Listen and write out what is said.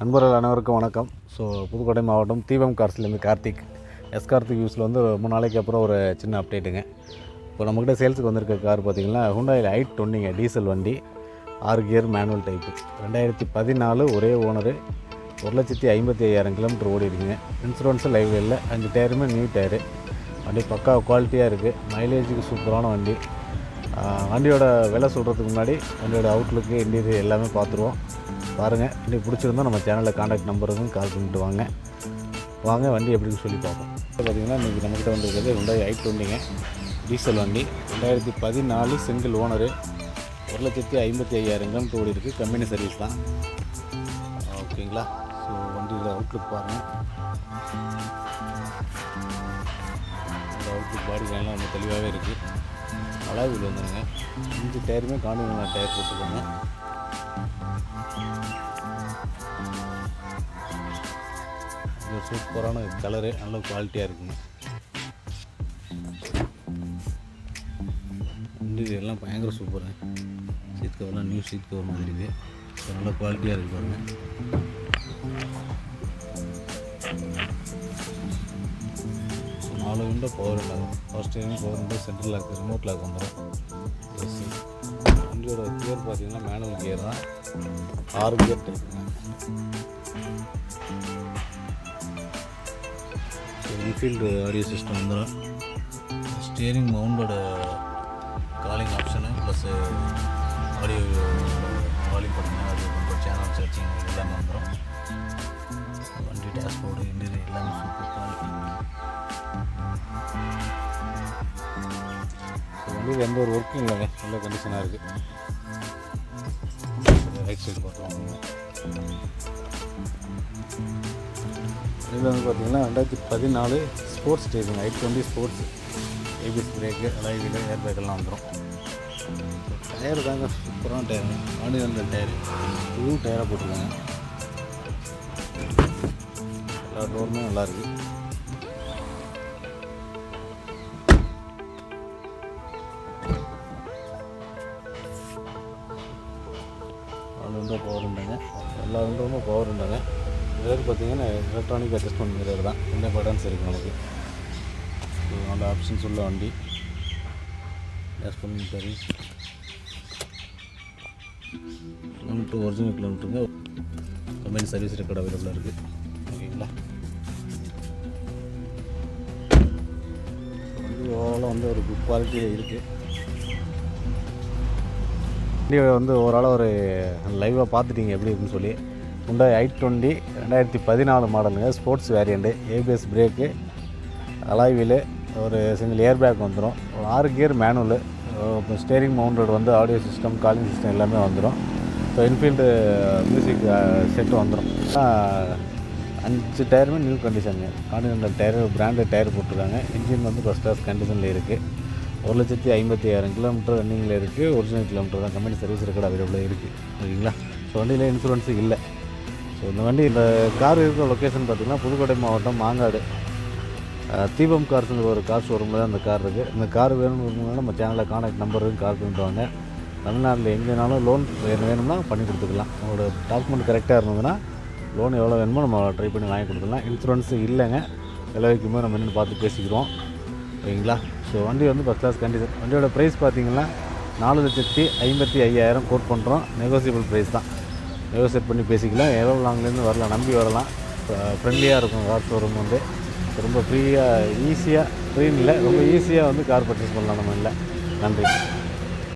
நண்பர்கள் அனைவருக்கும் வணக்கம். ஸோ புதுக்கோட்டை மாவட்டம் தீபம் கார்ஸ்லேருந்து கார்த்திக். கார்த்திக் யூஸில் வந்து ரொம்ப நாளைக்கு அப்புறம் ஒரு சின்ன அப்டேட்டுங்க. இப்போ நம்மக்கிட்ட சேல்ஸுக்கு வந்திருக்க கார் பார்த்திங்கன்னா ஹுண்டாயில் i20 டீசல் வண்டி, 6 கியர் மேனுவல் டைப்பு, 2014 ஒரே ஓனரு, 1,55,000 கிலோமீட்டர் ஓடி இருக்குங்க. இன்சூரன்ஸு லைவில் இல்லை, 5 டயருமே நியூ டயரு. வண்டி பக்கா குவாலிட்டியாக இருக்குது, மைலேஜுக்கு சூப்பரான வண்டி. வண்டியோட விலை சொல்கிறதுக்கு முன்னாடி வண்டியோட அவுட்லுக்கு இன்டீரியர் எல்லாமே பார்த்துருவோம். பாருங்கள், வண்டி பிடிச்சிருந்தா நம்ம சேனலில் காண்டாக்ட் நம்பர் இருக்கும், கால் பண்ணிட்டு வாங்க வண்டி எப்படின்னு சொல்லி பார்ப்போம். பார்த்திங்கன்னா இன்றைக்கி நம்மக்கிட்ட வந்துருக்கிறது Hyundai i20 டீசல் வண்டி, 2014 சிங்கிள் ஓனரு, 1,55,000 கிலோமீட்டர் ஓடி இருக்குது. கம்பெனி சர்வீஸ் தான். ஓகேங்களா? ஸோ வண்டியில் அவுட்லுக் பாருங்கள். இந்த அவுட்லுக் பாடி லைன்லாம் ரொம்ப தெளிவாகவே இருக்குது. அலாவில் வந்துடுங்க. 5 டயருமே காண்டினல் டயர் போட்டுக்கோங்க. இது சூப்பரான கலரு, நல்ல குவாலிட்டியாக இருக்குங்க. இது எல்லாம் பயங்கர சூப்பருங்க. சீட் கவர்லாம் நியூ சீட் கவர் மாதிரி இருக்குது, நல்ல குவாலிட்டியாக இருக்குது பாருங்கள். ஸோ 4 விண்டோ பவர் விண்டாகும், power steering, power window, central lock, remote lock வந்துடும். வண்டியோட கியர் பார்த்தீங்கன்னா மேனுவல் கியர் தான், 6 கியர் டைப்புங்க. இன்ஃபீல்டு ஆடியோ சிஸ்டம் வந்துடும். ஸ்டியரிங் மவுண்டோட calling option plus audio calling பண்ணிங்கன்னா அது ரொம்ப சேனல் சர்ச்சிங் எல்லாமே வந்துடும். வண்டி டேஷ்போர்டு, இன்டீரியர் எல்லாமே சூப்பர் குவாலிட்டி. ஸோ வண்டியில் எந்த ஒரு ஒர்க்கும் இல்லைங்க, நல்ல கண்டிஷனாக இருக்குது. ரைட் சைடு பார்த்துருவாங்க. இதில் வந்து பார்த்திங்கன்னா 2014 ஸ்போர்ட்ஸ் டைப்புங்க, i20 ஸ்போர்ட்ஸ். ஏபிஎஸ் பிரேக்கு, அலாய்வில், ஏர் பேக்கெல்லாம் வந்துடும். டயர் தாங்க சூப்பரான டயருங்க, காண்டினல் டயரு, புது டயராக போட்டிருக்காங்க. எல்லா டோருமே நல்லாயிருக்கு. விண்டோ பவர் உண்டுங்க, எல்லா விண்டோவுமே பவர் உண்டுங்க. மிரர் பார்த்திங்கன்னா எலக்ட்ரானிக் அட்ஜஸ்ட்மெண்ட் மிரர் தான், என்ன பட்டன்ஸ் இருக்குது நமக்கு. நல்ல ஆப்ஷன்ஸ் உள்ள வண்டி. டேஷ்போர்ட் சர்வீஸ், கிலோமீட்டர் ஒரிஜினல் கிலோமீட்டருங்க, கம்பெனி சர்வீஸ் ரெக்கார்டு அவைலபிளாக இருக்குது. ஓகேங்களா? வண்டி ஓவராலாக வந்து ஒரு குட் குவாலிட்டியாக இருக்குது. வண்டியை வந்து ஓவராலாக ஒரு லைவாக பார்த்துட்டீங்க எப்படி இருக்குன்னு சொல்லி. Hyundai i20 2014 மாடலுங்க, sports variant, ABS brake, alloy wheel, ஒரு சிங்கிள் ஏர் பேக் வந்துடும், 6 கியர் மேனுவலு, ஸ்டேரிங் மவுண்டட் வந்து ஆடியோ சிஸ்டம், காலிங் சிஸ்டம் எல்லாமே வந்துடும். ஸோ இன்ஃபீல்டு மியூசிக் செட்டு வந்துடும். 5 டயருமே நியூ கண்டிஷனுங்க, காண்டினல் டயரு, பிராண்டட் டயர் போட்டிருக்காங்க. இன்ஜின் வந்து ஃபஸ்ட் கிளாஸ் கண்டிஷனில் இருக்குது. 1,55,000 கிலோமீட்டர் ரன்னிங்கில் இருக்குது. ஒரிஜினல் கிலோமீட்டர் தான், கம்பெனி சர்வீஸ் ரெக்கார்டு அவைலபிளாக இருக்குது. ஓகேங்களா? ஸோ வண்டியில் இன்சூரன்ஸு இல்லை. ஸோ இந்த வண்டி, இந்த கார் இருக்கிற லொக்கேஷன் பார்த்திங்கன்னா புதுக்கோட்டை மாவட்டம் மாங்காடு தீபம் கார்ஸுங்கிற ஒரு கார் ஷோரூமில் தான் இந்த கார் இருக்குது. இந்த கார் வேணும்னு நம்ம சேனலில் காண்டாக்ட் நம்பர் கால் பண்ணிட்டு வாங்க. தமிழ்நாட்டில் எங்கேனாலும் லோன் வேணும்னா பண்ணி கொடுத்துக்கலாம். உங்களோட டாக்குமெண்ட் கரெக்டாக இருந்ததுன்னா லோன் எவ்வளோ வேணுமோ நம்ம ட்ரை பண்ணி வாங்கி கொடுத்துக்கலாம். இன்சூரன்ஸு இல்லைங்க, விலை வைக்கும்போது நம்ம என்னென்னு பார்த்து பேசிக்கிறோம். ஓகேங்களா? ஸோ வண்டி வந்து ஃபஸ்ட் கிளாஸ் கண்டிஷன். வண்டியோட ப்ரைஸ் பார்த்திங்கன்னா 4,55,000 கோட் பண்ணுறோம். நெகோசியபிள் ப்ரைஸ் தான், நெகோசியேட் பண்ணி பேசிக்கலாம். எவ்வளோ லாங்லேருந்து வரலாம், நம்பி வரலாம். ஃப்ரெண்ட்லியாக இருக்கும் கார் ஷோரூம் வந்து. ரொம்ப ஃப்ரீயாக, ஈஸியாக, ஃப்ரீன்னு இல்லை, ரொம்ப ஈஸியாக வந்து கார் பர்ச்சேஸ் பண்ணலாம் நம்ம. இல்லை, நன்றி.